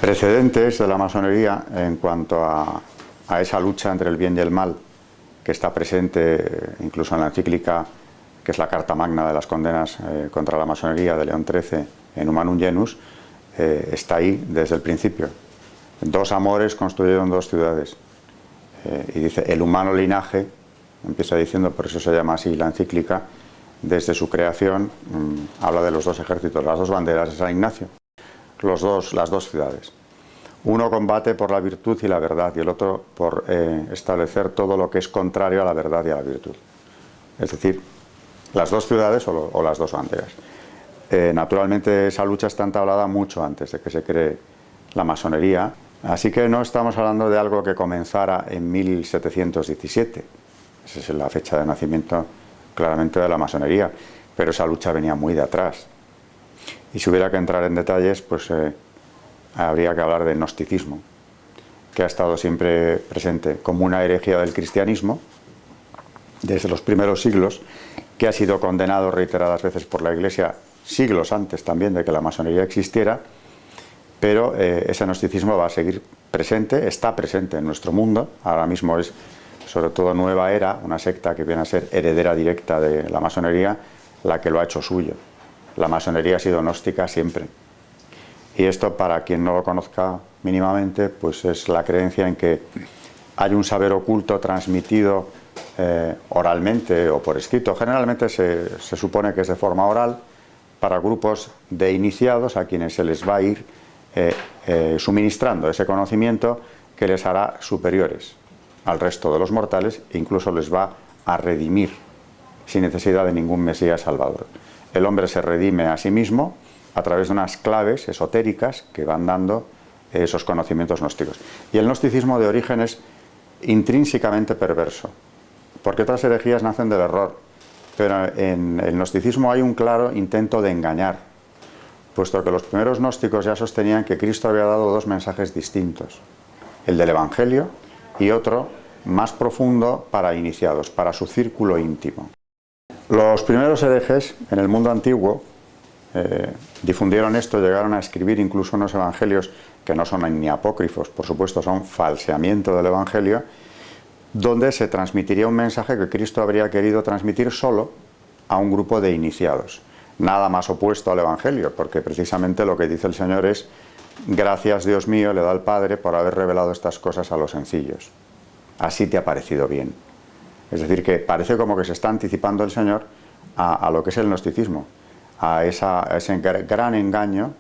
precedentes de la masonería en cuanto a esa lucha entre el bien y el mal que está presente incluso en la encíclica, que es la Carta Magna de las condenas contra la masonería de León XIII en Humanum Genus, está ahí desde el principio. Dos amores construyeron dos ciudades. Y dice, el humano linaje, empieza diciendo, por eso se llama así la encíclica, desde su creación, habla de los dos ejércitos, las dos banderas de San Ignacio, las dos ciudades. Uno combate por la virtud y la verdad, y el otro por establecer todo lo que es contrario a la verdad y a la virtud. Es decir, las dos ciudades o las dos banderas. Naturalmente esa lucha está entablada mucho antes de que se cree la masonería, así que no estamos hablando de algo que comenzara en 1717, esa es la fecha de nacimiento claramente de la masonería, pero esa lucha venía muy de atrás. Y si hubiera que entrar en detalles, pues habría que hablar del gnosticismo, que ha estado siempre presente como una herejía del cristianismo desde los primeros siglos, que ha sido condenado reiteradas veces por la Iglesia siglos antes también de que la masonería existiera, pero ese gnosticismo va a seguir presente, está presente en nuestro mundo. Ahora mismo es sobre todo Nueva Era, una secta que viene a ser heredera directa de la masonería, la que lo ha hecho suyo. La masonería ha sido gnóstica siempre. Y esto, para quien no lo conozca mínimamente, pues es la creencia en que hay un saber oculto transmitido oralmente o por escrito. Generalmente se supone que es de forma oral para grupos de iniciados a quienes se les va a ir suministrando ese conocimiento que les hará superiores al resto de los mortales e incluso les va a redimir sin necesidad de ningún Mesías Salvador. El hombre se redime a sí mismo a través de unas claves esotéricas que van dando esos conocimientos gnósticos. Y el gnosticismo de origen es intrínsecamente perverso, porque otras herejías nacen del error, pero en el gnosticismo hay un claro intento de engañar, puesto que los primeros gnósticos ya sostenían que Cristo había dado dos mensajes distintos, el del Evangelio y otro más profundo para iniciados, para su círculo íntimo. Los primeros herejes en el mundo antiguo difundieron esto, llegaron a escribir incluso unos evangelios que no son ni apócrifos, por supuesto, son falseamiento del Evangelio, donde se transmitiría un mensaje que Cristo habría querido transmitir solo a un grupo de iniciados. Nada más opuesto al Evangelio, porque precisamente lo que dice el Señor es: gracias, Dios mío, le da al Padre por haber revelado estas cosas a los sencillos. Así te ha parecido bien. Es decir, que parece como que se está anticipando el Señor a lo que es el gnosticismo, a ese gran engaño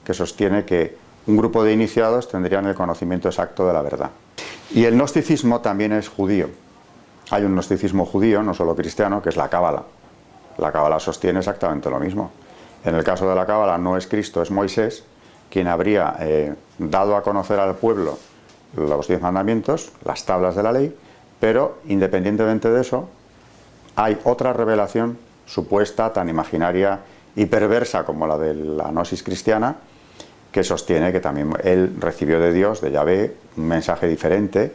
que sostiene que un grupo de iniciados tendrían el conocimiento exacto de la verdad. Y el gnosticismo también es judío. Hay un gnosticismo judío, no solo cristiano, que es la Cábala. La Cábala sostiene exactamente lo mismo. En el caso de la Cábala no es Cristo, es Moisés quien habría dado a conocer al pueblo los 10 mandamientos, las tablas de la ley, pero independientemente de eso hay otra revelación supuesta, tan imaginaria y perversa como la de la gnosis cristiana, que sostiene que también él recibió de Dios, de Yahvé, un mensaje diferente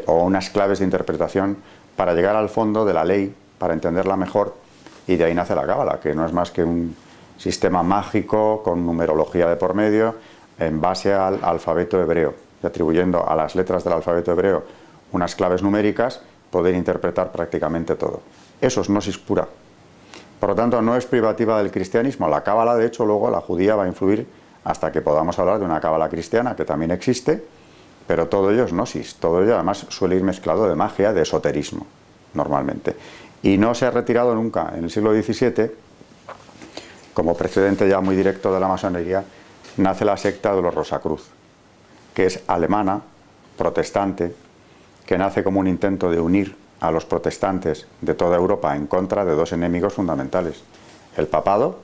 o unas claves de interpretación para llegar al fondo de la ley, para entenderla mejor, y de ahí nace la Cábala, que no es más que un sistema mágico con numerología de por medio en base al alfabeto hebreo, y atribuyendo a las letras del alfabeto hebreo unas claves numéricas, poder interpretar prácticamente todo. Eso es gnosis pura. Por lo tanto, no es privativa del cristianismo. La Cábala, de hecho, luego la judía va a influir hasta que podamos hablar de una Cábala cristiana, que también existe, pero todo ello es gnosis. Todo ello, además, suele ir mezclado de magia, de esoterismo, normalmente. Y no se ha retirado nunca. En el siglo XVII, como precedente ya muy directo de la masonería, nace la secta de los Rosacruz, que es alemana, protestante, que nace como un intento de unir a los protestantes de toda Europa en contra de dos enemigos fundamentales: el papado,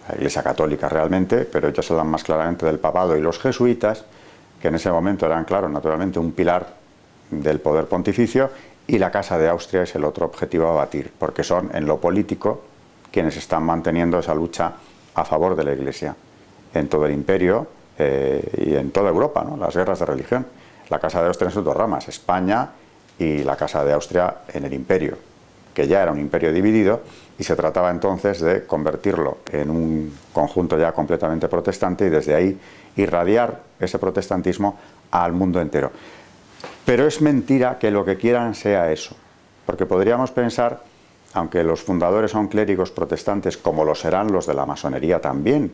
la Iglesia Católica realmente, pero ellos hablan más claramente del papado, y los jesuitas, que en ese momento eran, claro, naturalmente un pilar del poder pontificio, y la Casa de Austria es el otro objetivo a batir, porque son en lo político quienes están manteniendo esa lucha a favor de la Iglesia en todo el imperio y en toda Europa, ¿no? Las guerras de religión. La Casa de Austria en sus dos ramas, España y la Casa de Austria en el imperio. que ya era un imperio dividido, y se trataba entonces de convertirlo en un conjunto ya completamente protestante y desde ahí irradiar ese protestantismo al mundo entero. Pero es mentira que lo que quieran sea eso, porque podríamos pensar, aunque los fundadores son clérigos protestantes, como lo serán los de la masonería también,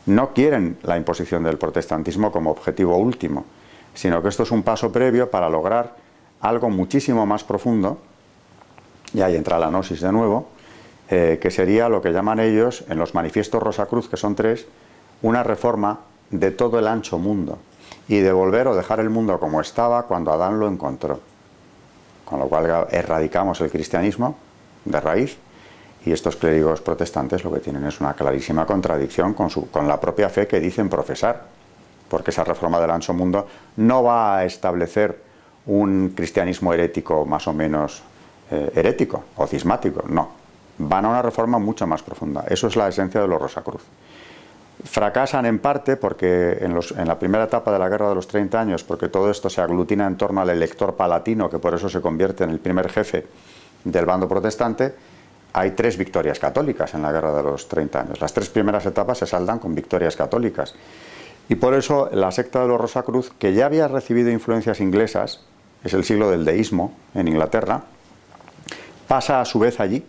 no quieren la imposición del protestantismo como objetivo último, sino que esto es un paso previo para lograr algo muchísimo más profundo, y ahí entra la gnosis de nuevo, que sería lo que llaman ellos, en los manifiestos Rosacruz, que son 3, una reforma de todo el ancho mundo, y devolver o dejar el mundo como estaba cuando Adán lo encontró. Con lo cual erradicamos el cristianismo de raíz, y estos clérigos protestantes lo que tienen es una clarísima contradicción con la propia fe que dicen profesar, porque esa reforma del ancho mundo no va a establecer un cristianismo herético más o menos herético o cismático, no. Van a una reforma mucho más profunda. Eso es la esencia de los Rosacruz. Fracasan en parte porque en la primera etapa de la Guerra de los 30 años, porque todo esto se aglutina en torno al elector palatino, que por eso se convierte en el primer jefe del bando protestante, hay 3 victorias católicas en la Guerra de los 30 años. Las 3 primeras etapas se saldan con victorias católicas. Y por eso la secta de los Rosacruz, que ya había recibido influencias inglesas, es el siglo del deísmo en Inglaterra, pasa a su vez allí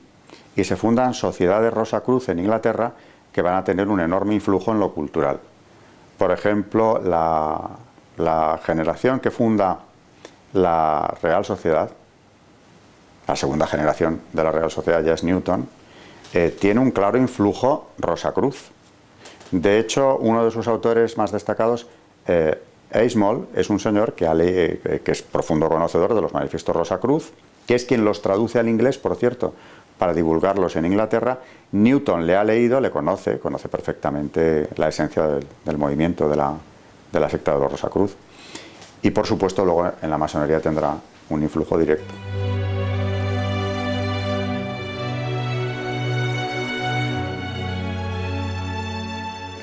y se fundan sociedades Rosacruz en Inglaterra que van a tener un enorme influjo en lo cultural. Por ejemplo, la generación que funda la Real Sociedad, la segunda generación de la Real Sociedad ya es Newton, tiene un claro influjo Rosacruz. De hecho, uno de sus autores más destacados, Eismoll, es un señor que es profundo conocedor de los manifiestos Rosacruz, que es quien los traduce al inglés, por cierto, para divulgarlos en Inglaterra. Newton le ha leído, le conoce perfectamente la esencia del movimiento de la secta de los Rosacruz. Y por supuesto luego en la masonería tendrá un influjo directo.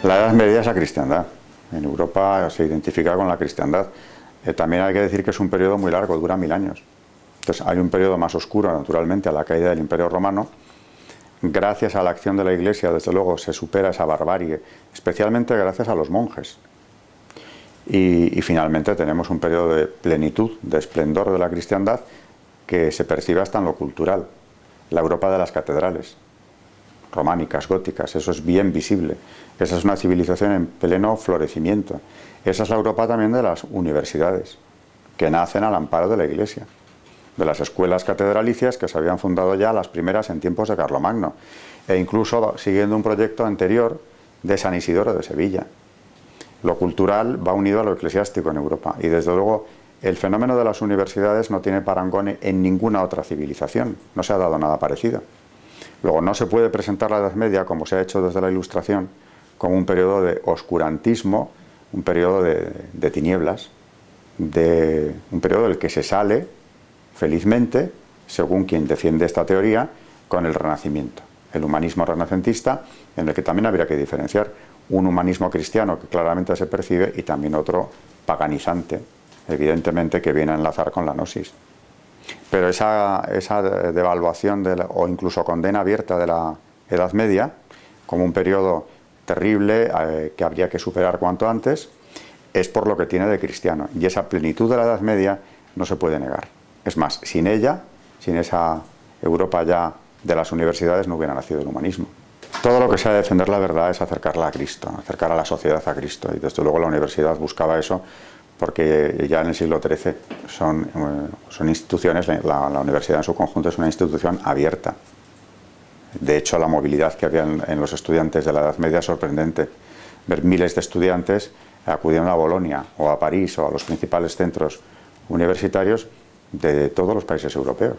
La Edad Media es la cristiandad. En Europa se identifica con la cristiandad. También hay que decir que es un periodo muy largo, dura 1000 años. Entonces hay un periodo más oscuro, naturalmente, a la caída del Imperio Romano. Gracias a la acción de la Iglesia, desde luego, se supera esa barbarie, especialmente gracias a los monjes. Y finalmente tenemos un periodo de plenitud, de esplendor de la cristiandad, que se percibe hasta en lo cultural. La Europa de las catedrales, románicas, góticas, eso es bien visible. Esa es una civilización en pleno florecimiento. Esa es la Europa también de las universidades, que nacen al amparo de la Iglesia, de las escuelas catedralicias que se habían fundado ya las primeras en tiempos de Carlomagno, e incluso siguiendo un proyecto anterior de San Isidoro de Sevilla. Lo cultural va unido a lo eclesiástico en Europa, y desde luego el fenómeno de las universidades no tiene parangón en ninguna otra civilización, no se ha dado nada parecido. Luego no se puede presentar la Edad Media, como se ha hecho desde la Ilustración, como un periodo de oscurantismo, un periodo de tinieblas, un periodo del que se sale felizmente, según quien defiende esta teoría, con el Renacimiento, el humanismo renacentista, en el que también habría que diferenciar un humanismo cristiano que claramente se percibe y también otro paganizante, evidentemente, que viene a enlazar con la gnosis. Pero esa devaluación o incluso condena abierta de la Edad Media, como un periodo terrible que habría que superar cuanto antes, es por lo que tiene de cristiano. Y esa plenitud de la Edad Media no se puede negar. Es más, sin ella, sin esa Europa ya de las universidades, no hubiera nacido el humanismo. Todo lo que sea defender la verdad es acercarla a Cristo, acercar a la sociedad a Cristo. Y desde luego la universidad buscaba eso, porque ya en el siglo XIII son instituciones, la universidad en su conjunto es una institución abierta. De hecho, la movilidad que había en los estudiantes de la Edad Media es sorprendente. Ver miles de estudiantes acudiendo a Bolonia o a París o a los principales centros universitarios de todos los países europeos.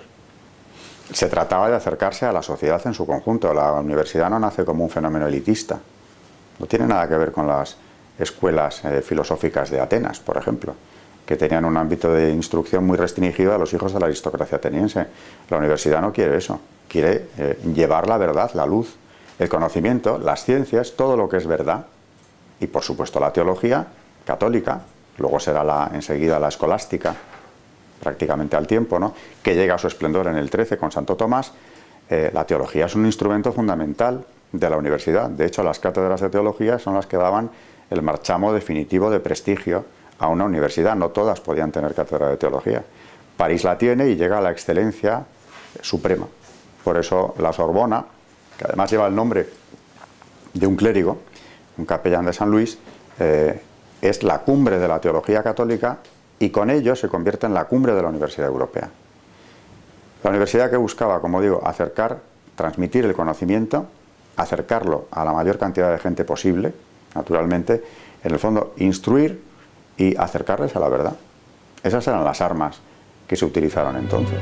Se trataba de acercarse a la sociedad en su conjunto. La universidad no nace como un fenómeno elitista. No tiene nada que ver con las escuelas filosóficas de Atenas, por ejemplo, que tenían un ámbito de instrucción muy restringido a los hijos de la aristocracia ateniense. La universidad no quiere eso. Quiere llevar la verdad, la luz, el conocimiento, las ciencias, todo lo que es verdad, y por supuesto la teología católica, luego será enseguida la escolástica, prácticamente al tiempo, ¿no?, que llega a su esplendor en el 13 con Santo Tomás, la teología es un instrumento fundamental de la universidad. De hecho, las cátedras de teología son las que daban el marchamo definitivo de prestigio a una universidad. No todas podían tener cátedra de teología. París la tiene y llega a la excelencia suprema. Por eso la Sorbona, que además lleva el nombre de un clérigo, un capellán de San Luis, es la cumbre de la teología católica y con ello se convierte en la cumbre de la Universidad Europea. La universidad que buscaba, como digo, transmitir el conocimiento, acercarlo a la mayor cantidad de gente posible, naturalmente, en el fondo instruir y acercarles a la verdad. Esas eran las armas que se utilizaron entonces.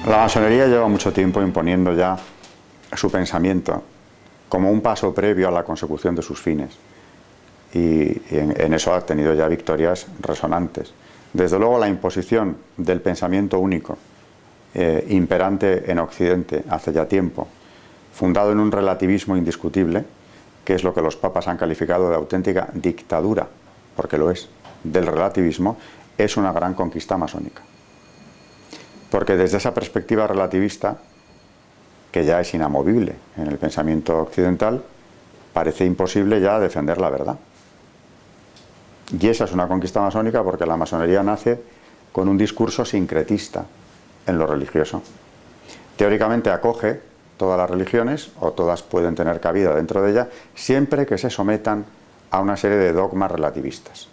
La masonería lleva mucho tiempo imponiendo ya su pensamiento como un paso previo a la consecución de sus fines. Y en eso ha tenido ya victorias resonantes. Desde luego la imposición del pensamiento único, imperante en Occidente hace ya tiempo, fundado en un relativismo indiscutible, que es lo que los papas han calificado de auténtica dictadura, porque lo es, del relativismo, es una gran conquista masónica. Porque desde esa perspectiva relativista, que ya es inamovible en el pensamiento occidental, parece imposible ya defender la verdad. Y esa es una conquista masónica porque la masonería nace con un discurso sincretista en lo religioso. Teóricamente acoge todas las religiones, o todas pueden tener cabida dentro de ella, siempre que se sometan a una serie de dogmas relativistas.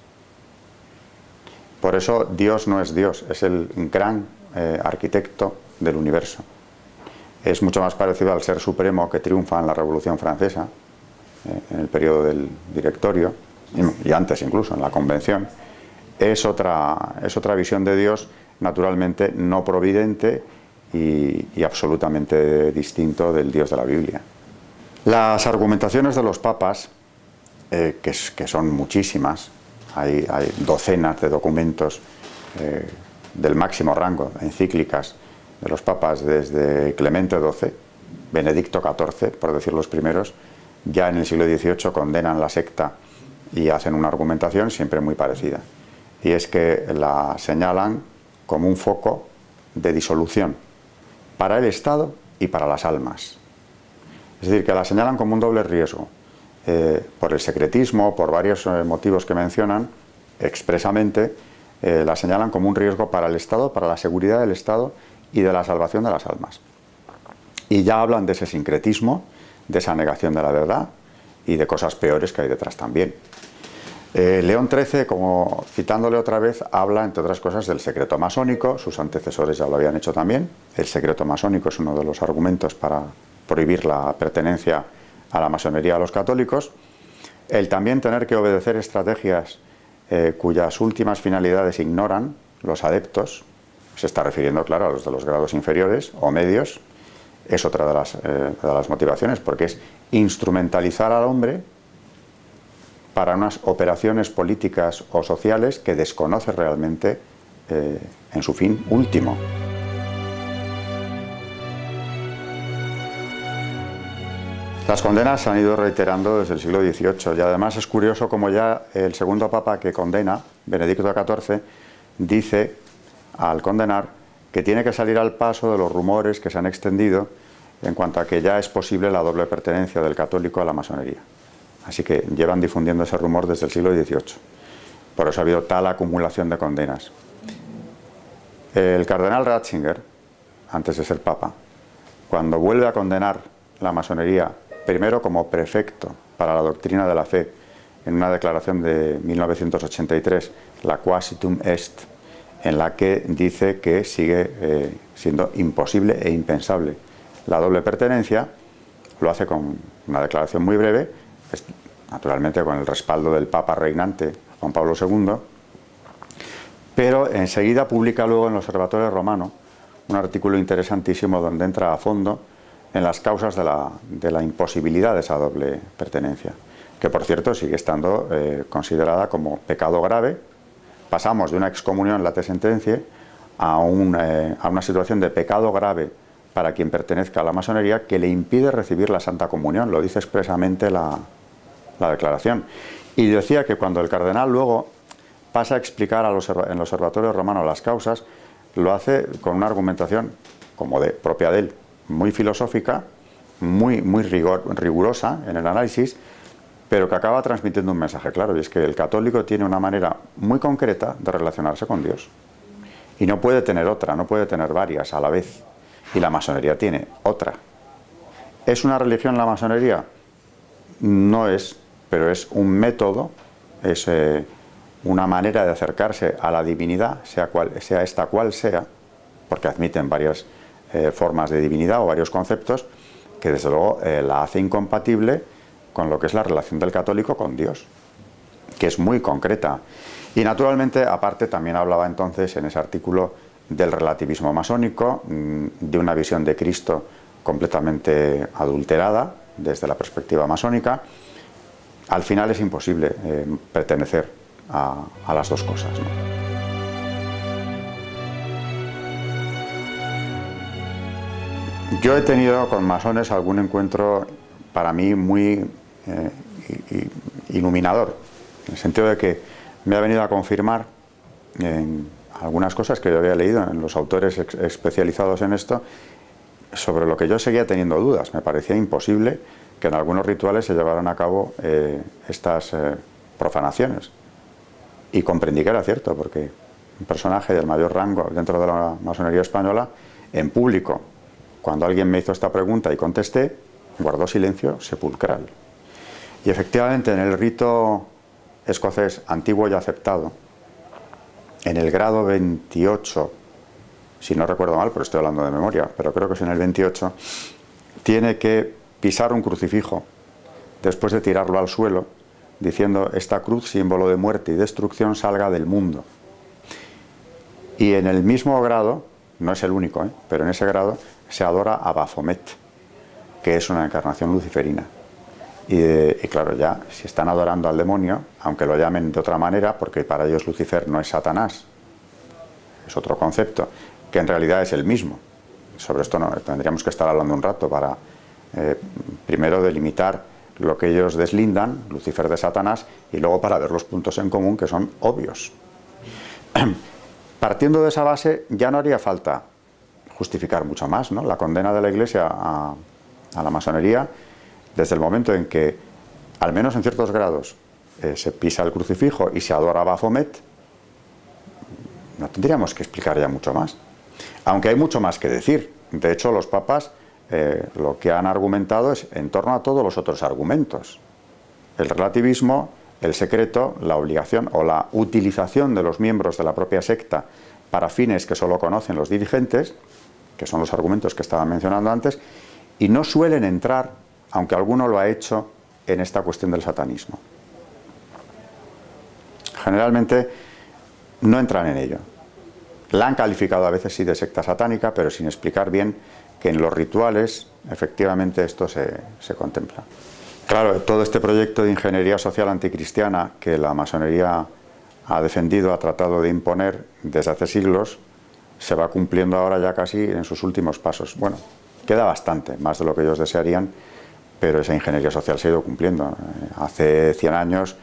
Por eso Dios no es Dios, es el gran arquitecto del universo. Es mucho más parecido al ser supremo que triunfa en la Revolución Francesa, en el periodo del Directorio, y antes incluso, en la Convención. Es otra visión de Dios, naturalmente no providente y absolutamente distinto del Dios de la Biblia. Las argumentaciones de los papas, que son muchísimas, hay docenas de documentos del máximo rango, encíclicas de los papas desde Clemente XII, Benedicto XIV, por decir los primeros, ya en el siglo XVIII condenan la secta y hacen una argumentación siempre muy parecida. Y es que la señalan como un foco de disolución para el Estado y para las almas. Es decir, que la señalan como un doble riesgo, por el secretismo, por varios motivos que mencionan expresamente, la señalan como un riesgo para el Estado, para la seguridad del Estado y de la salvación de las almas. Y ya hablan de ese sincretismo, de esa negación de la verdad y de cosas peores que hay detrás también. León XIII, como citándole otra vez, habla, entre otras cosas, del secreto masónico. Sus antecesores ya lo habían hecho también. El secreto masónico es uno de los argumentos para prohibir la pertenencia a la masonería a los católicos. El también tener que obedecer estrategias cuyas últimas finalidades ignoran los adeptos, se está refiriendo, claro, a los de los grados inferiores o medios. Es otra de las motivaciones, porque es instrumentalizar al hombre para unas operaciones políticas o sociales que desconoce realmente en su fin último. Las condenas se han ido reiterando desde el siglo XVIII y además es curioso como ya el segundo papa que condena, Benedicto XIV, dice al condenar que tiene que salir al paso de los rumores que se han extendido en cuanto a que ya es posible la doble pertenencia del católico a la masonería. Así que llevan difundiendo ese rumor desde el siglo XVIII. Por eso ha habido tal acumulación de condenas. El cardenal Ratzinger, antes de ser papa, cuando vuelve a condenar la masonería, primero como prefecto para la doctrina de la fe, en una declaración de 1983, la Quasitum Est, en la que dice que sigue siendo imposible e impensable la doble pertenencia, lo hace con una declaración muy breve, naturalmente con el respaldo del Papa reinante, Juan Pablo II, pero enseguida publica luego en el Observatorio Romano un artículo interesantísimo donde entra a fondo en las causas de la imposibilidad de esa doble pertenencia, que por cierto sigue estando considerada como pecado grave. Pasamos de una excomunión late sentencia a una situación de pecado grave para quien pertenezca a la masonería que le impide recibir la Santa Comunión. Lo dice expresamente la la declaración. Y decía que cuando el cardenal luego pasa a explicar en el Observatorio Romano las causas, lo hace con una argumentación como propia de él, muy filosófica, muy rigurosa en el análisis, pero que acaba transmitiendo un mensaje claro, y es que el católico tiene una manera muy concreta de relacionarse con Dios. Y no puede tener otra, no puede tener varias a la vez. Y la masonería tiene otra. ¿Es una religión la masonería? No es, pero es un método, es una manera de acercarse a la divinidad, sea esta cual sea, porque admiten varias formas de divinidad o varios conceptos, que desde luego la hace incompatible con lo que es la relación del católico con Dios, que es muy concreta. Y naturalmente, aparte, también hablaba entonces en ese artículo del relativismo masónico, de una visión de Cristo completamente adulterada desde la perspectiva masónica. Al final es imposible pertenecer a las dos cosas, ¿no? Yo he tenido con masones algún encuentro para mí muy iluminador, en el sentido de que me ha venido a confirmar en algunas cosas que yo había leído en los autores especializados en esto, sobre lo que yo seguía teniendo dudas. Me parecía imposible que en algunos rituales se llevaran a cabo estas profanaciones. Y comprendí que era cierto, porque un personaje del mayor rango dentro de la masonería española, en público, cuando alguien me hizo esta pregunta y contesté, guardó silencio sepulcral. Y efectivamente, en el rito escocés antiguo y aceptado, en el grado 28, si no recuerdo mal, pero estoy hablando de memoria, pero creo que es en el 28, tiene que pisar un crucifijo después de tirarlo al suelo, diciendo: esta cruz, símbolo de muerte y destrucción, salga del mundo. Y en el mismo grado, no es el único, pero en ese grado se adora a Baphomet, que es una encarnación luciferina. Y claro, ya si están adorando al demonio, aunque lo llamen de otra manera, porque para ellos Lucifer no es Satanás, es otro concepto, que en realidad es el mismo. Sobre esto no tendríamos que estar hablando un rato para primero delimitar lo que ellos deslindan, Lucifer de Satanás, y luego para ver los puntos en común que son obvios. Partiendo de esa base, ya no haría falta justificar mucho más, ¿no? La condena de la Iglesia a la masonería, desde el momento en que, al menos en ciertos grados, se pisa el crucifijo y se adora a Baphomet, no tendríamos que explicar ya mucho más. Aunque hay mucho más que decir. De hecho, los papas lo que han argumentado es en torno a todos los otros argumentos. El relativismo, el secreto, la obligación o la utilización de los miembros de la propia secta para fines que solo conocen los dirigentes, que son los argumentos que estaba mencionando antes, y no suelen entrar, aunque alguno lo ha hecho, en esta cuestión del satanismo. Generalmente no entran en ello. La han calificado a veces sí de secta satánica, pero sin explicar bien que en los rituales efectivamente esto se contempla. Claro, todo este proyecto de ingeniería social anticristiana que la masonería ha defendido, ha tratado de imponer desde hace siglos, se va cumpliendo ahora ya casi en sus últimos pasos. Bueno, queda bastante, más de lo que ellos desearían, pero esa ingeniería social se ha ido cumpliendo. Hace 100 años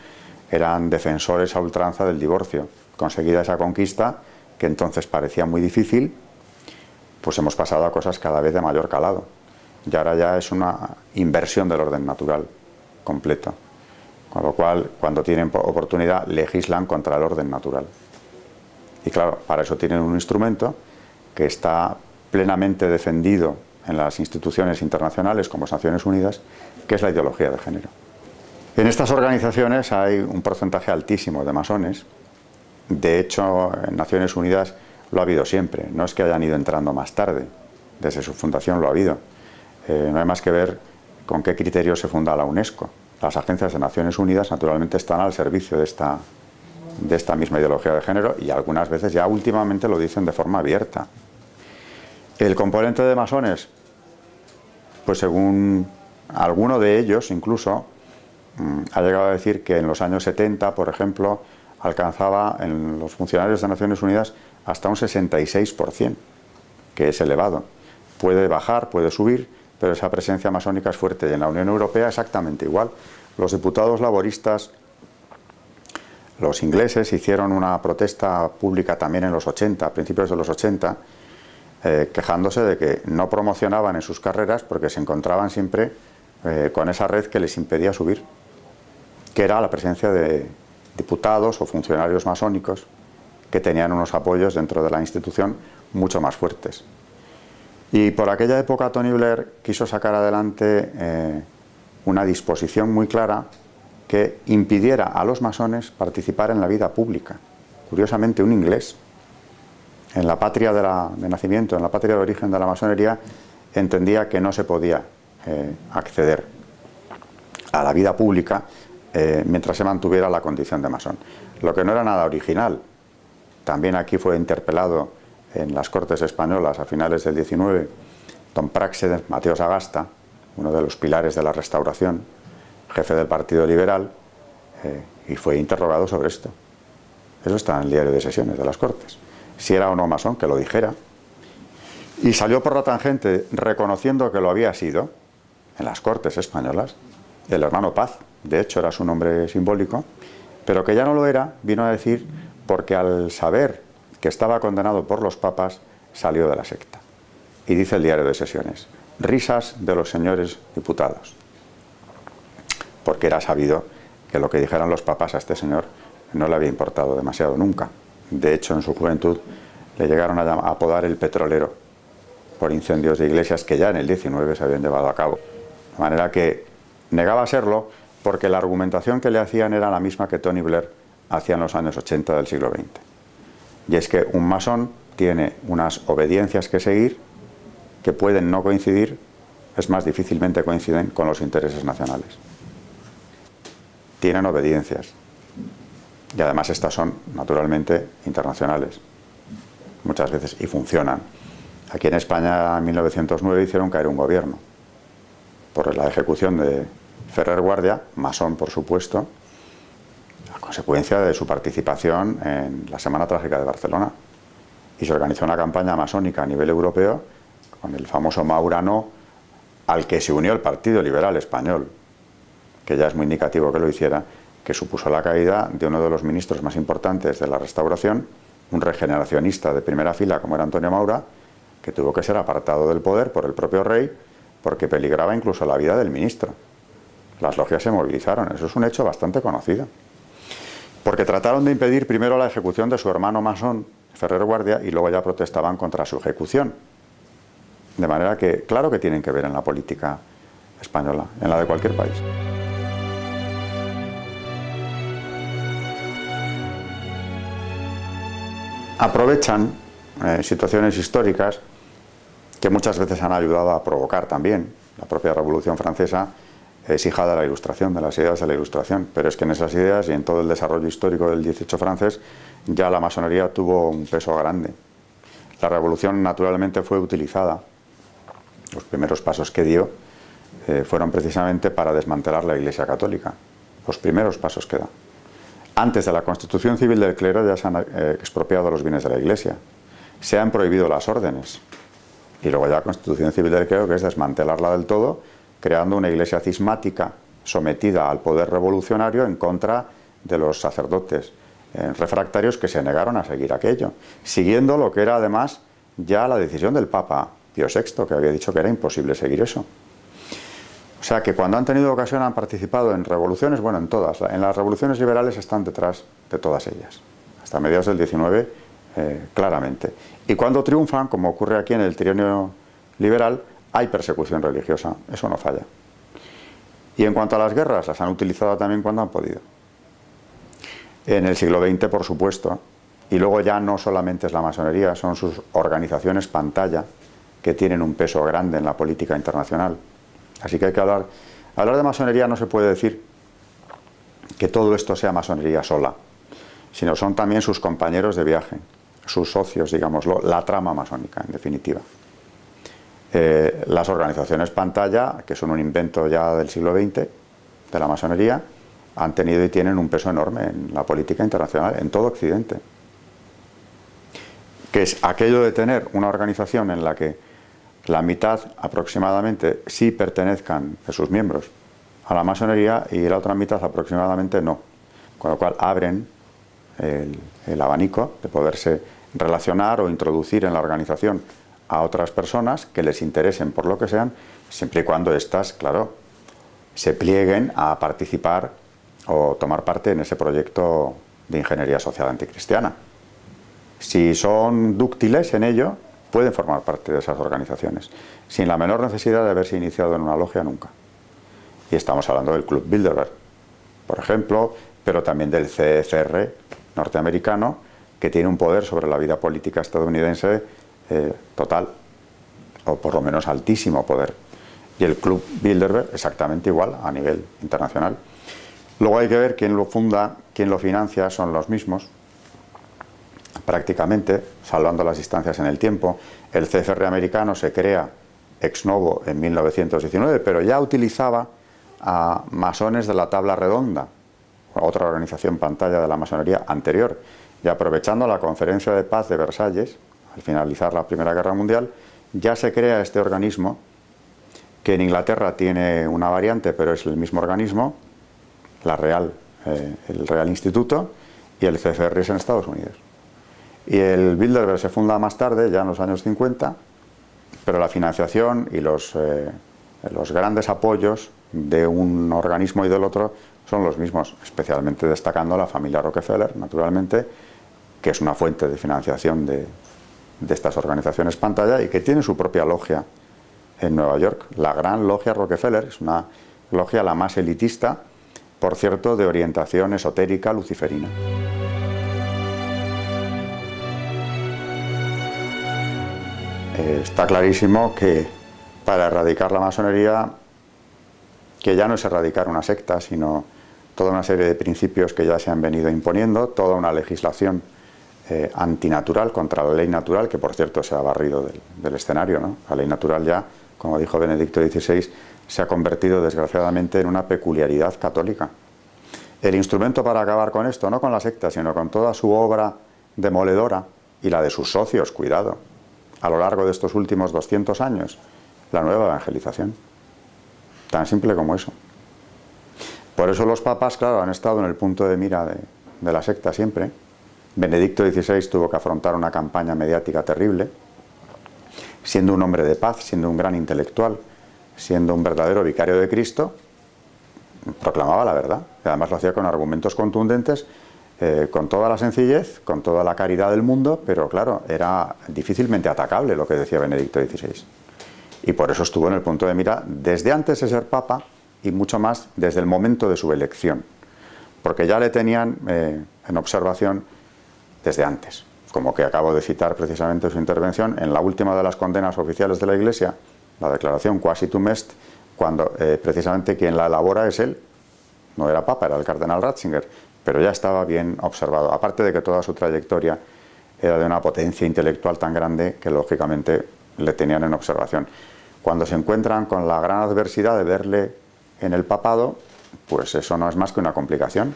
eran defensores a ultranza del divorcio. Conseguida esa conquista, que entonces parecía muy difícil, pues hemos pasado a cosas cada vez de mayor calado. Y ahora ya es una inversión del orden natural completo. Con lo cual, cuando tienen oportunidad, legislan contra el orden natural. Y claro, para eso tienen un instrumento que está plenamente defendido en las instituciones internacionales como Naciones Unidas, que es la ideología de género. En estas organizaciones hay un porcentaje altísimo de masones. De hecho, en Naciones Unidas lo ha habido siempre. No es que hayan ido entrando más tarde. Desde su fundación lo ha habido. No hay más que ver con qué criterios se funda la UNESCO. Las agencias de Naciones Unidas naturalmente están al servicio de esta misma ideología de género, y algunas veces ya últimamente lo dicen de forma abierta. El componente de masones, pues según alguno de ellos incluso, ha llegado a decir que en los años 70, por ejemplo, alcanzaba en los funcionarios de Naciones Unidas hasta un 66%, que es elevado. Puede bajar, puede subir, pero esa presencia masónica es fuerte. Y en la Unión Europea exactamente igual. los diputados laboristas, los ingleses, hicieron una protesta pública también en los 80, a principios de los 80, quejándose de que no promocionaban en sus carreras porque se encontraban siempre con esa red que les impedía subir, que era la presencia de diputados o funcionarios masónicos que tenían unos apoyos dentro de la institución mucho más fuertes. Y por aquella época Tony Blair quiso sacar adelante una disposición muy clara que impidiera a los masones participar en la vida pública. Curiosamente, un inglés, en la patria de nacimiento, en la patria de origen de la masonería, entendía que no se podía acceder a la vida pública mientras se mantuviera la condición de masón. Lo que no era nada original. También aquí fue interpelado en las Cortes españolas a finales del 19, don Práxedes Mateo Sagasta, uno de los pilares de la Restauración, jefe del Partido Liberal, y fue interrogado sobre esto. Eso está en el diario de sesiones de las Cortes. Si era o no masón, que lo dijera. Y salió por la tangente reconociendo que lo había sido, en las Cortes españolas, el hermano Paz, de hecho era su nombre simbólico, pero que ya no lo era, vino a decir, porque al saber que estaba condenado por los papas, salió de la secta. Y dice el diario de sesiones: risas de los señores diputados. Porque era sabido que lo que dijeran los papas a este señor no le había importado demasiado nunca. De hecho, en su juventud le llegaron a apodar el petrolero por incendios de iglesias que ya en el 19 se habían llevado a cabo. De manera que negaba serlo porque la argumentación que le hacían era la misma que Tony Blair hacía en los años 80 del siglo XX. Y es que un masón tiene unas obediencias que seguir que pueden no coincidir, es más, difícilmente coinciden con los intereses nacionales. Tienen obediencias. Y además estas son, naturalmente, internacionales. Muchas veces, y funcionan. Aquí en España, en 1909, hicieron caer un gobierno por la ejecución de Ferrer Guardia, masón por supuesto, a consecuencia de su participación en la Semana Trágica de Barcelona. Y se organizó una campaña masónica a nivel europeo con el famoso Maura No, al que se unió el Partido Liberal Español, que ya es muy indicativo que lo hiciera, que supuso la caída de uno de los ministros más importantes de la Restauración, un regeneracionista de primera fila como era Antonio Maura, que tuvo que ser apartado del poder por el propio rey porque peligraba incluso la vida del ministro. Las logias se movilizaron, eso es un hecho bastante conocido. Porque trataron de impedir primero la ejecución de su hermano masón, Ferrer Guardia, y luego ya protestaban contra su ejecución. De manera que, claro que tienen que ver en la política española, en la de cualquier país. Aprovechan situaciones históricas que muchas veces han ayudado a provocar también la propia Revolución Francesa, es hija de la Ilustración, de las ideas de la Ilustración, pero es que en esas ideas y en todo el desarrollo histórico del 18 francés ya la masonería tuvo un peso grande. La Revolución naturalmente fue utilizada, los primeros pasos que dio fueron precisamente para desmantelar la Iglesia Católica, los primeros pasos que da. Antes de la Constitución Civil del Clero ya se han expropiado los bienes de la Iglesia, se han prohibido las órdenes, y luego ya la Constitución Civil del Clero, que es desmantelarla del todo, creando una Iglesia cismática sometida al poder revolucionario en contra de los sacerdotes refractarios que se negaron a seguir aquello, siguiendo lo que era además ya la decisión del Papa Pío VI, que había dicho que era imposible seguir eso. O sea que cuando han tenido ocasión han participado en revoluciones, bueno, en todas. En las revoluciones liberales están detrás de todas ellas, hasta mediados del 19 claramente. Y cuando triunfan, como ocurre aquí en el trienio liberal, hay persecución religiosa, eso no falla. Y en cuanto a las guerras, las han utilizado también cuando han podido. En el siglo XX, por supuesto, y luego ya no solamente es la masonería, son sus organizaciones pantalla, que tienen un peso grande en la política internacional. Así que hay que hablar de masonería, no se puede decir que todo esto sea masonería sola, sino son también sus compañeros de viaje, sus socios, digámoslo, la trama masónica, en definitiva. Las organizaciones pantalla, que son un invento ya del siglo XX, de la masonería, han tenido y tienen un peso enorme en la política internacional, en todo Occidente. Que es aquello de tener una organización en la que la mitad aproximadamente sí pertenezcan de sus miembros a la masonería y la otra mitad aproximadamente no. Con lo cual abren el abanico de poderse relacionar o introducir en la organización a otras personas que les interesen por lo que sean, siempre y cuando éstas, claro, se plieguen a participar o tomar parte en ese proyecto de ingeniería social anticristiana. Si son dúctiles en ello, pueden formar parte de esas organizaciones, sin la menor necesidad de haberse iniciado en una logia nunca. Y estamos hablando del Club Bilderberg, por ejemplo, pero también del CFR norteamericano, que tiene un poder sobre la vida política estadounidense total, o por lo menos altísimo poder. Y el Club Bilderberg exactamente igual a nivel internacional. Luego hay que ver quién lo funda, quién lo financia, son los mismos, prácticamente, salvando las distancias en el tiempo. El CFR americano se crea ex novo en 1919, pero ya utilizaba a masones de la Tabla Redonda, otra organización pantalla de la masonería anterior, y aprovechando la Conferencia de Paz de Versalles, al finalizar la Primera Guerra Mundial, ya se crea este organismo, que en Inglaterra tiene una variante, pero es el mismo organismo, el Real Instituto, y el CFR es en Estados Unidos. Y el Bilderberg se funda más tarde, ya en los años 50, pero la financiación y los grandes apoyos de un organismo y del otro son los mismos, especialmente destacando la familia Rockefeller, naturalmente, que es una fuente de financiación de estas organizaciones pantalla y que tiene su propia logia en Nueva York. La Gran Logia Rockefeller es una logia la más elitista, por cierto, de orientación esotérica luciferina. Está clarísimo que para erradicar la masonería, que ya no es erradicar una secta, sino toda una serie de principios que ya se han venido imponiendo, toda una legislación antinatural contra la ley natural, que por cierto se ha barrido del escenario, ¿no? La ley natural ya, como dijo Benedicto XVI, se ha convertido desgraciadamente en una peculiaridad católica. El instrumento para acabar con esto, no con la secta, sino con toda su obra demoledora y la de sus socios, cuidado, a lo largo de estos últimos 200 años, la nueva evangelización. Tan simple como eso. Por eso los papas, claro, han estado en el punto de mira de la secta siempre. Benedicto XVI tuvo que afrontar una campaña mediática terrible, siendo un hombre de paz, siendo un gran intelectual, siendo un verdadero vicario de Cristo, proclamaba la verdad. Y además lo hacía con argumentos contundentes, con toda la sencillez, con toda la caridad del mundo, pero claro, era difícilmente atacable lo que decía Benedicto XVI. Y por eso estuvo en el punto de mira desde antes de ser papa y mucho más desde el momento de su elección, porque ya le tenían en observación desde antes, como que acabo de citar precisamente su intervención en la última de las condenas oficiales de la Iglesia, la declaración Quasi Tum Est, cuando precisamente quien la elabora es él, no era papa, era el cardenal Ratzinger, pero ya estaba bien observado, aparte de que toda su trayectoria era de una potencia intelectual tan grande que lógicamente le tenían en observación. Cuando se encuentran con la gran adversidad de verle en el papado, pues eso no es más que una complicación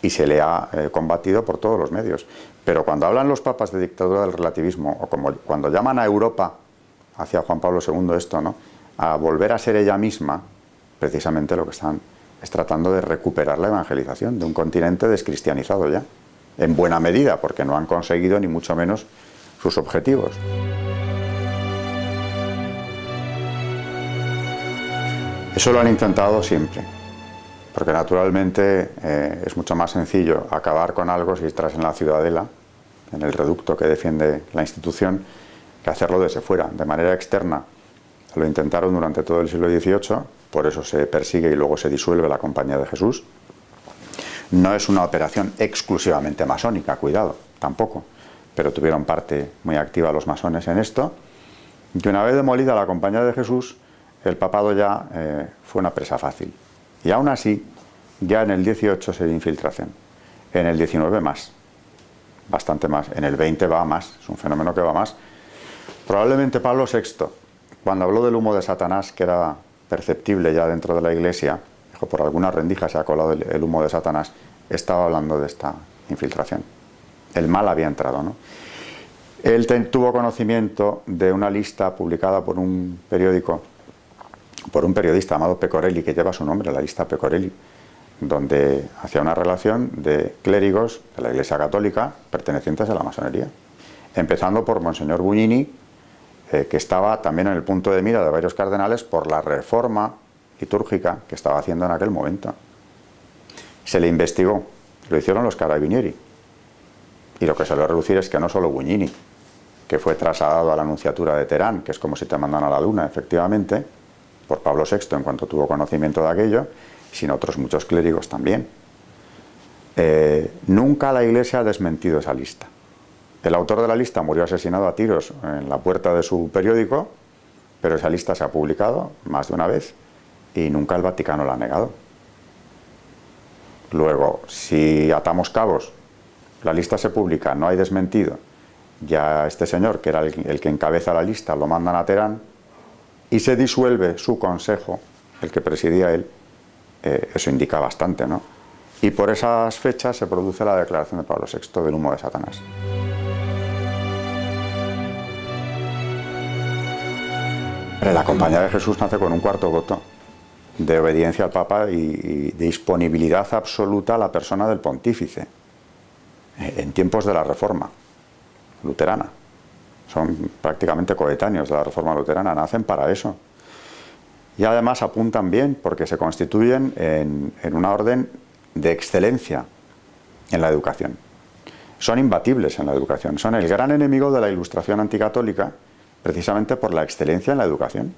y se le ha combatido por todos los medios. Pero cuando hablan los papas de dictadura del relativismo, o como cuando llaman a Europa, hacia Juan Pablo II esto, ¿no?, a volver a ser ella misma, precisamente lo que están es tratando de recuperar la evangelización de un continente descristianizado ya, en buena medida, porque no han conseguido ni mucho menos sus objetivos. Eso lo han intentado siempre, porque naturalmente es mucho más sencillo acabar con algo si estás en la ciudadela, en el reducto que defiende la institución, que hacerlo desde fuera, de manera externa. Lo intentaron durante todo el siglo XVIII, por eso se persigue y luego se disuelve la Compañía de Jesús. No es una operación exclusivamente masónica, cuidado, tampoco, pero tuvieron parte muy activa los masones en esto. Y una vez demolida la Compañía de Jesús, el papado ya fue una presa fácil. Y aún así, ya en el 18 se dio infiltración, en el 19 más, bastante más, en el 20 va más, es un fenómeno que va más. Probablemente Pablo VI, cuando habló del humo de Satanás, que era perceptible ya dentro de la Iglesia, dijo, por alguna rendija se ha colado el humo de Satanás, estaba hablando de esta infiltración. El mal había entrado, ¿no? Él tuvo conocimiento de una lista publicada por un periódico por un periodista llamado Pecorelli, que lleva su nombre, la lista Pecorelli, donde hacía una relación de clérigos de la Iglesia Católica pertenecientes a la masonería, empezando por Monseñor Bugnini, que estaba también en el punto de mira de varios cardenales por la reforma litúrgica que estaba haciendo en aquel momento. Se le investigó, lo hicieron los carabinieri, y lo que se le va a reducir es que no solo Bugnini, que fue trasladado a la nunciatura de Teherán, que es como si te mandan a la luna, efectivamente, por Pablo VI en cuanto tuvo conocimiento de aquello, sino otros muchos clérigos también. Nunca la Iglesia ha desmentido esa lista. El autor de la lista murió asesinado a tiros en la puerta de su periódico, pero esa lista se ha publicado más de una vez y nunca el Vaticano la ha negado. Luego, si atamos cabos, la lista se publica, no hay desmentido, ya este señor, que era el que encabeza la lista, lo mandan a Teherán y se disuelve su consejo, el que presidía él, eso indica bastante, ¿no? Y por esas fechas se produce la declaración de Pablo VI del humo de Satanás. La Compañía de Jesús nace con un cuarto voto de obediencia al Papa y de disponibilidad absoluta a la persona del pontífice en tiempos de la Reforma luterana. Son prácticamente coetáneos de la Reforma luterana, nacen para eso. Y además apuntan bien porque se constituyen en una orden de excelencia en la educación. Son imbatibles en la educación, son el gran enemigo de la Ilustración anticatólica, precisamente por la excelencia en la educación.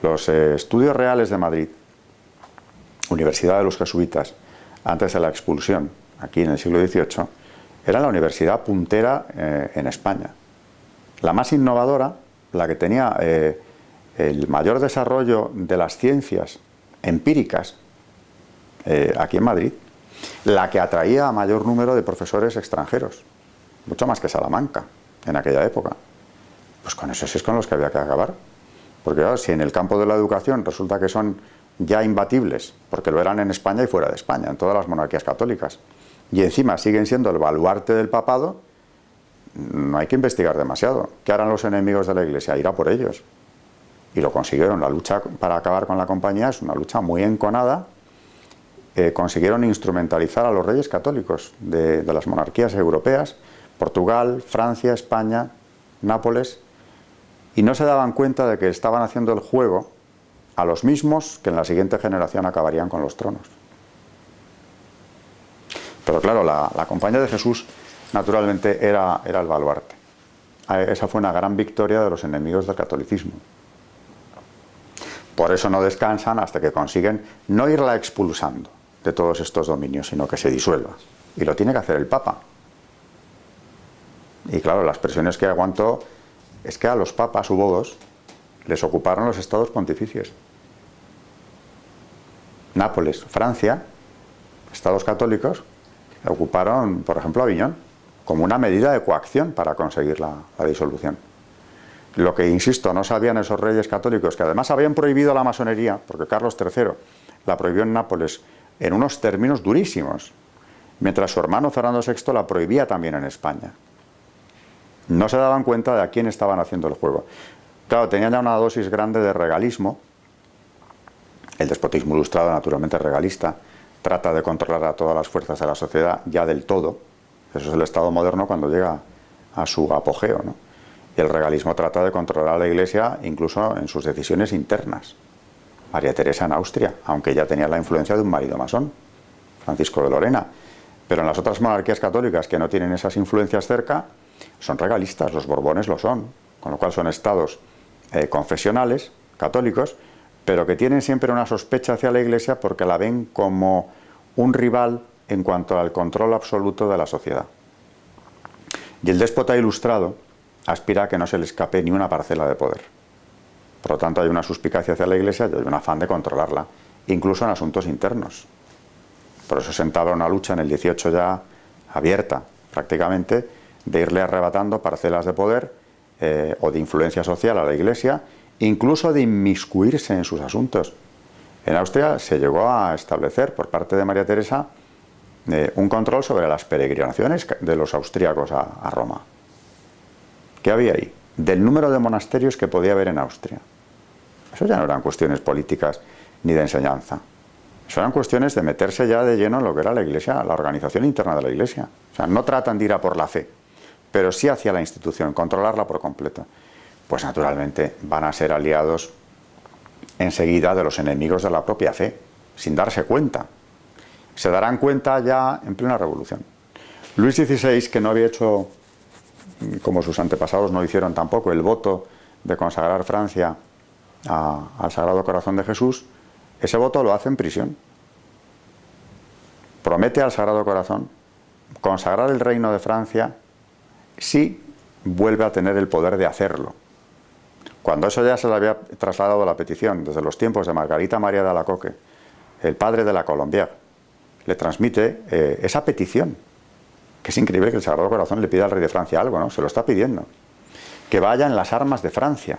Los estudios reales de Madrid, Universidad de los Jesuitas, antes de la expulsión, aquí en el siglo XVIII, era la universidad puntera en España. La más innovadora, la que tenía el mayor desarrollo de las ciencias empíricas aquí en Madrid, la que atraía a mayor número de profesores extranjeros, mucho más que Salamanca en aquella época. Pues con esos es con los que había que acabar. Porque claro, si en el campo de la educación resulta que son ya imbatibles, porque lo eran en España y fuera de España, en todas las monarquías católicas, y encima siguen siendo el baluarte del papado, no hay que investigar demasiado. ¿Qué harán los enemigos de la Iglesia? Ir a por ellos. Y lo consiguieron. La lucha para acabar con la compañía es una lucha muy enconada. Consiguieron instrumentalizar a los reyes católicos de las monarquías europeas, Portugal, Francia, España, Nápoles, y no se daban cuenta de que estaban haciendo el juego a los mismos que en la siguiente generación acabarían con los tronos. Pero claro, la Compañía de Jesús naturalmente era el baluarte. Esa fue una gran victoria de los enemigos del catolicismo. Por eso no descansan hasta que consiguen no irla expulsando de todos estos dominios, sino que se disuelva. Y lo tiene que hacer el Papa. Y claro, las presiones que aguantó es que a los papas, hubo dos, les ocuparon los estados pontificios. Nápoles, Francia, estados católicos, ocuparon, por ejemplo, Aviñón, como una medida de coacción para conseguir la disolución. Lo que, insisto, no sabían esos reyes católicos, que además habían prohibido la masonería, porque Carlos III la prohibió en Nápoles en unos términos durísimos, mientras su hermano Fernando VI la prohibía también en España. No se daban cuenta de a quién estaban haciendo el juego. Claro, tenían ya una dosis grande de regalismo. El despotismo ilustrado, naturalmente regalista, trata de controlar a todas las fuerzas de la sociedad ya del todo. Eso es el Estado moderno cuando llega a su apogeo, ¿no? Y el regalismo trata de controlar a la Iglesia incluso en sus decisiones internas. María Teresa en Austria, aunque ya tenía la influencia de un marido masón, Francisco de Lorena. Pero en las otras monarquías católicas que no tienen esas influencias cerca, son regalistas, los Borbones lo son, con lo cual son estados confesionales, católicos, pero que tienen siempre una sospecha hacia la Iglesia porque la ven como un rival en cuanto al control absoluto de la sociedad. Y el déspota ilustrado aspira a que no se le escape ni una parcela de poder. Por lo tanto, hay una suspicacia hacia la Iglesia y hay un afán de controlarla, incluso en asuntos internos. Por eso se entabla una lucha en el 18 ya abierta, prácticamente, de irle arrebatando parcelas de poder o de influencia social a la Iglesia, incluso de inmiscuirse en sus asuntos. En Austria se llegó a establecer por parte de María Teresa un control sobre las peregrinaciones de los austríacos a Roma. ¿Qué había ahí? Del número de monasterios que podía haber en Austria. Eso ya no eran cuestiones políticas ni de enseñanza. Eso eran cuestiones de meterse ya de lleno en lo que era la Iglesia, la organización interna de la Iglesia. O sea, no tratan de ir a por la fe, pero sí hacia la institución, controlarla por completo. Pues naturalmente van a ser aliados enseguida de los enemigos de la propia fe, sin darse cuenta. Se darán cuenta ya en plena revolución. Luis XVI, que no había hecho, como sus antepasados no hicieron tampoco, el voto de consagrar Francia al Sagrado Corazón de Jesús, ese voto lo hace en prisión. Promete al Sagrado Corazón consagrar el reino de Francia si vuelve a tener el poder de hacerlo. Cuando eso ya se le había trasladado la petición desde los tiempos de Margarita María de Alacoque, el padre de la Colombière, le transmite esa petición, que es increíble que el Sagrado Corazón le pida al rey de Francia algo, ¿no? Se lo está pidiendo. Que vaya en las armas de Francia.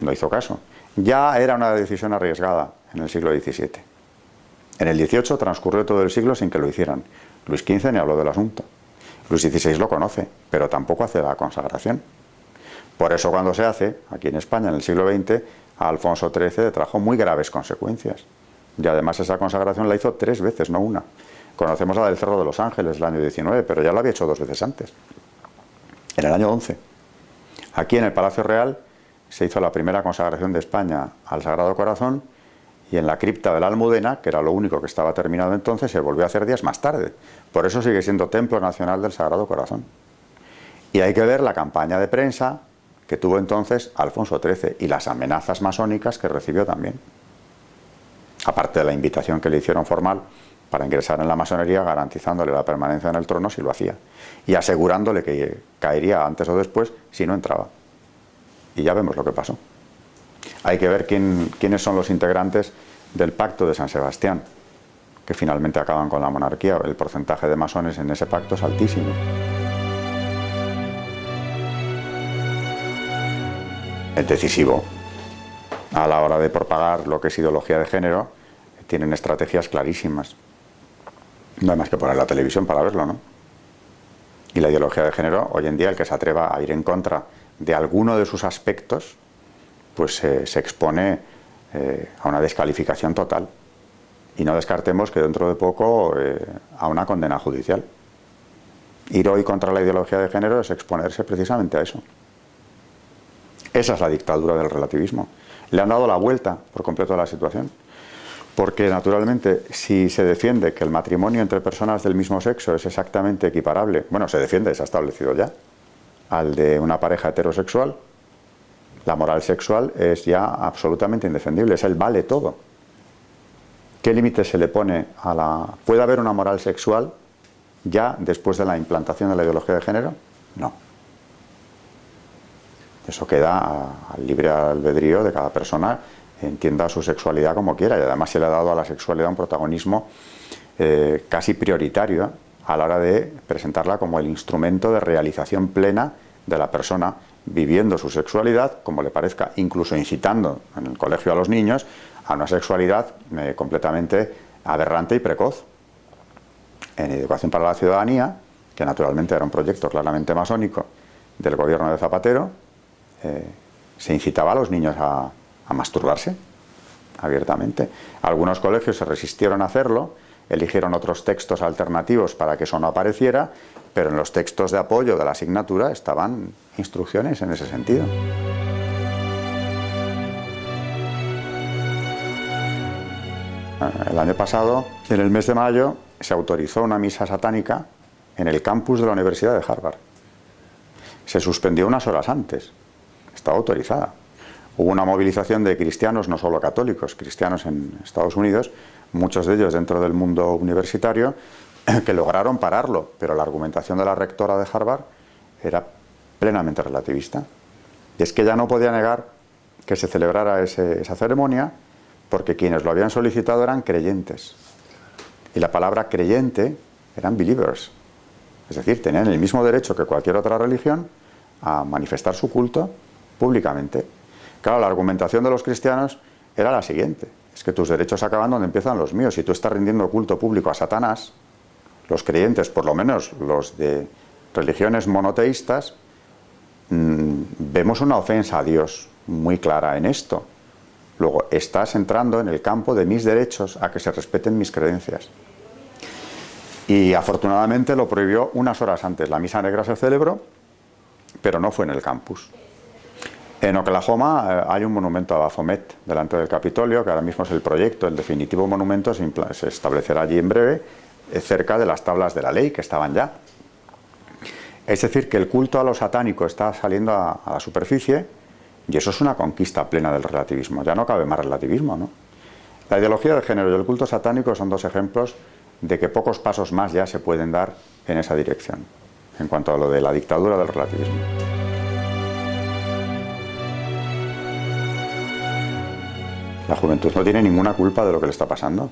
No hizo caso. Ya era una decisión arriesgada en el siglo XVII. En el XVIII transcurrió todo el siglo sin que lo hicieran. Luis XV ni habló del asunto. Luis XVI lo conoce, pero tampoco hace la consagración. Por eso cuando se hace, aquí en España en el siglo XX, a Alfonso XIII le trajo muy graves consecuencias. Y además esa consagración la hizo 3 veces, no una. Conocemos la del Cerro de los Ángeles, el año 19, pero ya lo había hecho 2 veces antes. En el año 11. Aquí en el Palacio Real se hizo la primera consagración de España al Sagrado Corazón, y en la cripta de la Almudena, que era lo único que estaba terminado entonces, se volvió a hacer días más tarde. Por eso sigue siendo Templo Nacional del Sagrado Corazón. Y hay que ver la campaña de prensa que tuvo entonces Alfonso XIII y las amenazas masónicas que recibió también. Aparte de la invitación que le hicieron formal para ingresar en la masonería, garantizándole la permanencia en el trono si lo hacía, y asegurándole que caería antes o después si no entraba. Y ya vemos lo que pasó. Hay que ver quiénes son los integrantes del Pacto de San Sebastián, que finalmente acaban con la monarquía. El porcentaje de masones en ese pacto es altísimo. Es decisivo a la hora de propagar lo que es ideología de género. Tienen estrategias clarísimas. No hay más que poner la televisión para verlo, ¿no? Y la ideología de género, hoy en día, el que se atreva a ir en contra de alguno de sus aspectos, pues se expone a una descalificación total. Y no descartemos que dentro de poco a una condena judicial. Ir hoy contra la ideología de género es exponerse precisamente a eso. Esa es la dictadura del relativismo. Le han dado la vuelta por completo a la situación. Porque, naturalmente, si se defiende que el matrimonio entre personas del mismo sexo es exactamente equiparable, bueno, se defiende, se ha establecido ya, al de una pareja heterosexual, la moral sexual es ya absolutamente indefendible, es el vale todo. ¿Qué límite se le pone a la...? ¿Puede haber una moral sexual ya después de la implantación de la ideología de género? No. Eso queda al libre albedrío de cada persona, entienda su sexualidad como quiera, y además se le ha dado a la sexualidad un protagonismo casi prioritario a la hora de presentarla como el instrumento de realización plena de la persona, viviendo su sexualidad como le parezca, incluso incitando en el colegio a los niños a una sexualidad completamente aberrante y precoz. En Educación para la Ciudadanía, que naturalmente era un proyecto claramente masónico del gobierno de Zapatero, se incitaba a los niños a masturbarse abiertamente. Algunos colegios se resistieron a hacerlo, eligieron otros textos alternativos para que eso no apareciera, pero en los textos de apoyo de la asignatura estaban instrucciones en ese sentido. El año pasado, en el mes de mayo, se autorizó una misa satánica en el campus de la Universidad de Harvard. Se suspendió unas horas antes. Estaba autorizada. Hubo una movilización de cristianos, no solo católicos, cristianos en Estados Unidos, muchos de ellos dentro del mundo universitario, que lograron pararlo, pero la argumentación de la rectora de Harvard era plenamente relativista. Y es que ya no podía negar que se celebrara esa ceremonia, porque quienes lo habían solicitado eran creyentes. Y la palabra creyente eran believers. Es decir, tenían el mismo derecho que cualquier otra religión a manifestar su culto públicamente. Claro, la argumentación de los cristianos era la siguiente: es que tus derechos acaban donde empiezan los míos. Si tú estás rindiendo culto público a Satanás, los creyentes, por lo menos los de religiones monoteístas, vemos una ofensa a Dios muy clara en esto. Luego, estás entrando en el campo de mis derechos a que se respeten mis creencias. Y afortunadamente lo prohibió unas horas antes. La misa negra se celebró, pero no fue en el campus. En Oklahoma hay un monumento a Baphomet delante del Capitolio, que ahora mismo es el proyecto, el definitivo monumento se establecerá allí en breve, cerca de las tablas de la ley que estaban ya. Es decir, que el culto a lo satánico está saliendo a la superficie, y eso es una conquista plena del relativismo. Ya no cabe más relativismo, ¿no? La ideología de género y el culto satánico son dos ejemplos de que pocos pasos más ya se pueden dar en esa dirección, en cuanto a lo de la dictadura del relativismo. La juventud no tiene ninguna culpa de lo que le está pasando.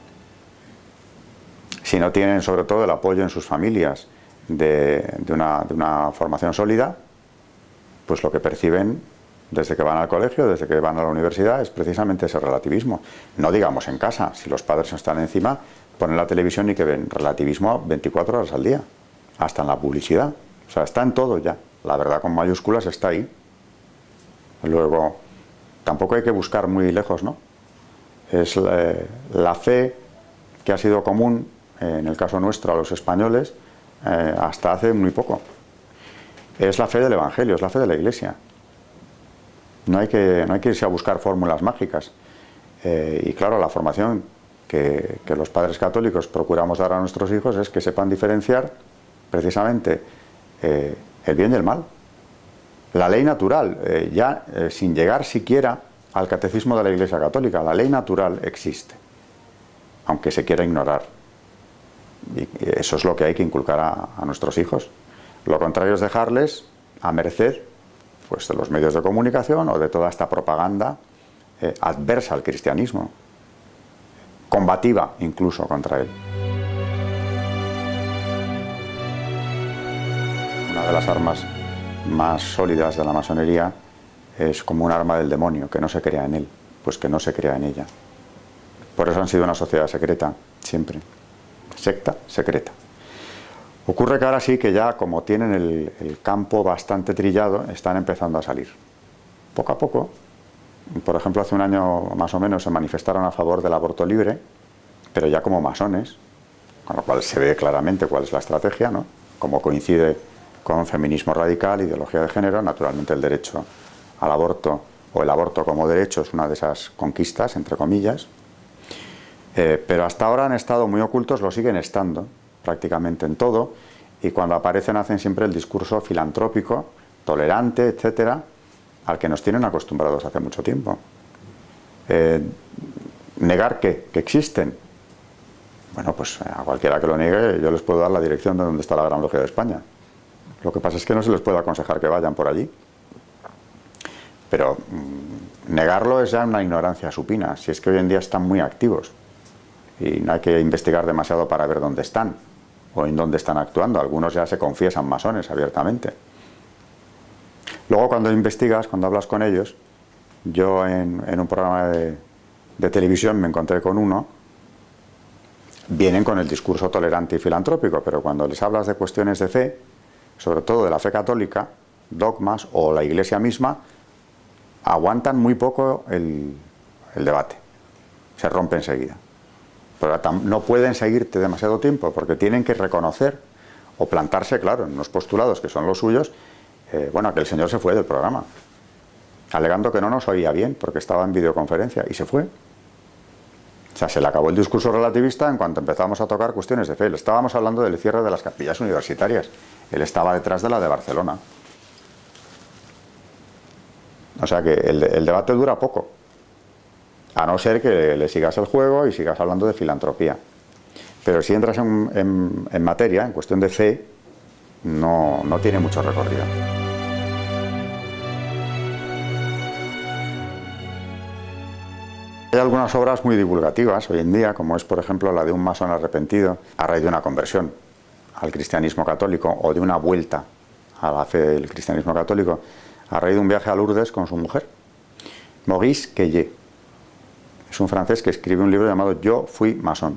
Si no tienen, sobre todo, el apoyo en sus familias de una formación sólida, pues lo que perciben desde que van al colegio, desde que van a la universidad, es precisamente ese relativismo. No digamos en casa, si los padres no están encima, ponen la televisión y que ven relativismo 24 horas al día, hasta en la publicidad. O sea, está en todo ya. La verdad con mayúsculas está ahí. Luego, tampoco hay que buscar muy lejos, ¿no? Es la fe que ha sido común, en el caso nuestro, a los españoles, hasta hace muy poco. Es la fe del Evangelio, es la fe de la Iglesia. No hay que irse a buscar fórmulas mágicas. Y claro, la formación que los padres católicos procuramos dar a nuestros hijos es que sepan diferenciar precisamente el bien y el mal. La ley natural, sin llegar siquiera al catecismo de la Iglesia Católica, la ley natural existe, aunque se quiera ignorar. Y eso es lo que hay que inculcar a nuestros hijos. Lo contrario es dejarles a merced, pues, de los medios de comunicación o de toda esta propaganda adversa al cristianismo, combativa incluso contra él. Una de las armas más sólidas de la masonería es como un arma del demonio, que no se crea en él, pues que no se crea en ella. Por eso han sido una sociedad secreta, siempre. Secta secreta. Ocurre que ahora sí que ya, como tienen el campo bastante trillado, están empezando a salir. Poco a poco. Por ejemplo, hace un año más o menos se manifestaron a favor del aborto libre, pero ya como masones, con lo cual se ve claramente cuál es la estrategia, ¿no? Como coincide con feminismo radical, ideología de género, naturalmente el derecho al aborto, o el aborto como derecho, es una de esas conquistas, entre comillas. Pero hasta ahora han estado muy ocultos, lo siguen estando prácticamente en todo, y cuando aparecen hacen siempre el discurso filantrópico, tolerante, etcétera, al que nos tienen acostumbrados hace mucho tiempo. Negar que existen. Bueno, pues a cualquiera que lo niegue yo les puedo dar la dirección de donde está la Gran Logia de España. Lo que pasa es que no se les puede aconsejar que vayan por allí. Pero negarlo es ya una ignorancia supina, si es que hoy en día están muy activos y no hay que investigar demasiado para ver dónde están o en dónde están actuando. Algunos ya se confiesan masones abiertamente. Luego, cuando investigas, cuando hablas con ellos, yo en un programa de televisión me encontré con uno. Vienen con el discurso tolerante y filantrópico, pero cuando les hablas de cuestiones de fe, sobre todo de la fe católica, dogmas o la Iglesia misma, aguantan muy poco el debate, se rompe enseguida. Pero no pueden seguirte demasiado tiempo porque tienen que reconocer o plantarse, claro, en unos postulados que son los suyos. Bueno, aquel señor se fue del programa, alegando que no nos oía bien porque estaba en videoconferencia, y se fue. O sea, se le acabó el discurso relativista en cuanto empezamos a tocar cuestiones de fe. Le estábamos hablando del cierre de las capillas universitarias. Él estaba detrás de la de Barcelona. O sea que el debate dura poco, a no ser que le sigas el juego y sigas hablando de filantropía. Pero si entras en materia, en cuestión de fe, no tiene mucho recorrido. Hay algunas obras muy divulgativas hoy en día, como es por ejemplo la de un masón arrepentido a raíz de una conversión al cristianismo católico o de una vuelta a la fe del cristianismo católico a raíz de un viaje a Lourdes con su mujer. Maurice Queye es un francés que escribe un libro llamado Yo fui masón.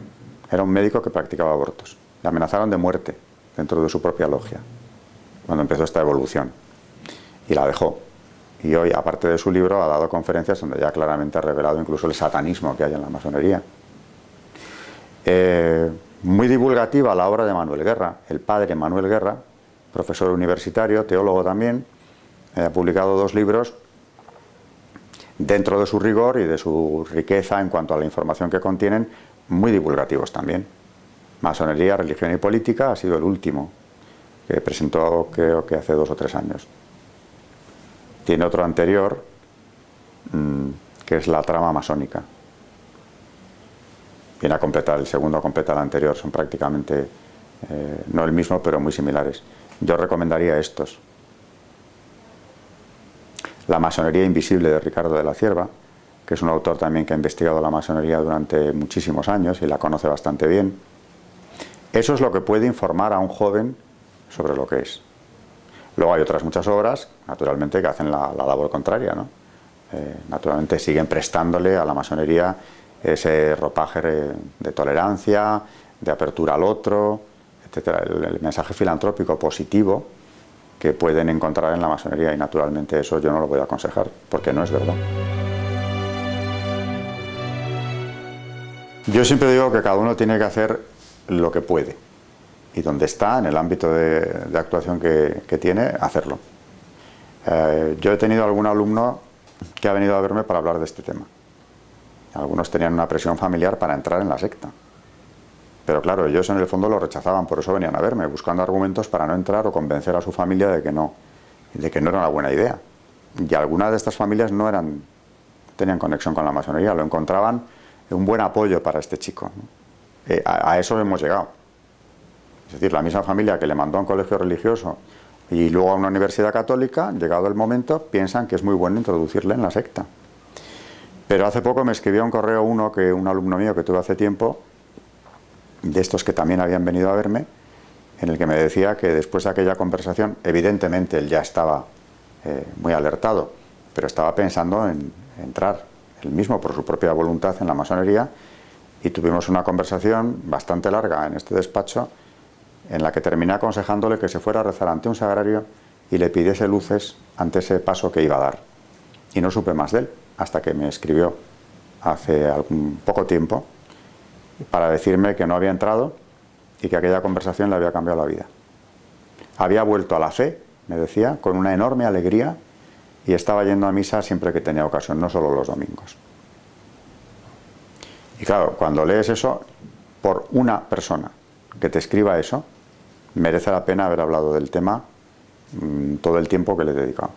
Era un médico que practicaba abortos. Le amenazaron de muerte dentro de su propia logia cuando empezó esta evolución, y la dejó. Y hoy, aparte de su libro, ha dado conferencias donde ya claramente ha revelado incluso el satanismo que hay en la masonería. Muy divulgativa la obra de Manuel Guerra, el padre Manuel Guerra, profesor universitario, teólogo también, ha publicado 2 libros dentro de su rigor y de su riqueza en cuanto a la información que contienen, muy divulgativos también. Masonería, religión y política ha sido el último que presentó, creo que hace 2 o 3 años. Tiene otro anterior, que es la trama masónica. Viene a completar, el segundo completa el anterior, son prácticamente, no el mismo, pero muy similares. Yo recomendaría estos. La masonería invisible de Ricardo de la Cierva, que es un autor también que ha investigado la masonería durante muchísimos años y la conoce bastante bien. Eso es lo que puede informar a un joven sobre lo que es. Luego hay otras muchas obras, naturalmente, que hacen la labor contraria, ¿no? Naturalmente siguen prestándole a la masonería ese ropaje de tolerancia, de apertura al otro, etcétera. El mensaje filantrópico positivo que pueden encontrar en la masonería, y naturalmente eso yo no lo voy a aconsejar, porque no es verdad. Yo siempre digo que cada uno tiene que hacer lo que puede, y donde está, en el ámbito de actuación que tiene, hacerlo. Yo he tenido algún alumno que ha venido a verme para hablar de este tema. Algunos tenían una presión familiar para entrar en la secta. Pero claro, ellos en el fondo lo rechazaban, por eso venían a verme, buscando argumentos para no entrar o convencer a su familia de que no era una buena idea. Y algunas de estas familias no tenían conexión con la masonería, lo encontraban un buen apoyo para este chico, ¿no? A eso hemos llegado. Es decir, la misma familia que le mandó a un colegio religioso y luego a una universidad católica, llegado el momento, piensan que es muy bueno introducirle en la secta. Pero hace poco me escribió un correo un alumno mío que tuve hace tiempo, de estos que también habían venido a verme, en el que me decía que después de aquella conversación, evidentemente él ya estaba muy alertado, pero estaba pensando en entrar él mismo por su propia voluntad en la masonería, y tuvimos una conversación bastante larga en este despacho, en la que terminé aconsejándole que se fuera a rezar ante un sagrario y le pidiese luces ante ese paso que iba a dar. Y no supe más de él, hasta que me escribió hace algún poco tiempo para decirme que no había entrado y que aquella conversación le había cambiado la vida. Había vuelto a la fe, me decía, con una enorme alegría, y estaba yendo a misa siempre que tenía ocasión, no solo los domingos. Y claro, cuando lees eso, por una persona que te escriba eso, merece la pena haber hablado del tema todo el tiempo que le he dedicado.